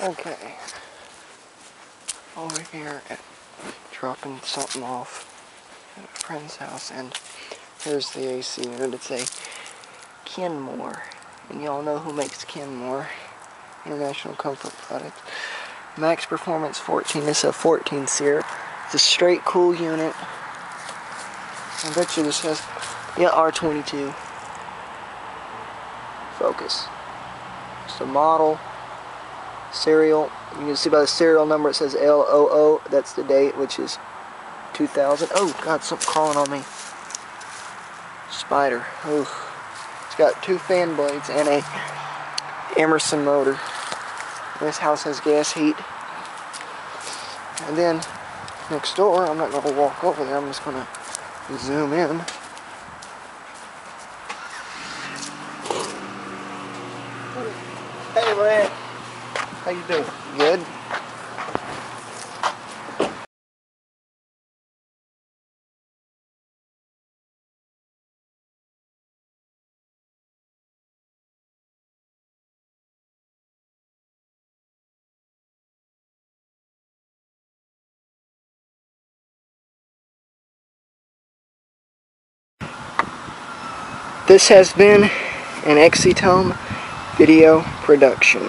Okay, over here at dropping something off at a friend's house, and here's the AC unit. It's a Kenmore, and y'all know who makes Kenmore. International Comfort Product. Max Performance 14. It's a 14 SEER. It's a straight cool unit. I bet you this has, yeah, R22. Focus. It's the model. Serial. You can see by the serial number it says LOO. That's the date, which is 2000. Oh God, something crawling on me. Spider. Ooh. It's got 2 fan blades and a Emerson motor. This house has gas heat. And then next door, I'm not going to walk over there. I'm just going to zoom in. Hey man, how you doing? Good. This has been an xctome video production.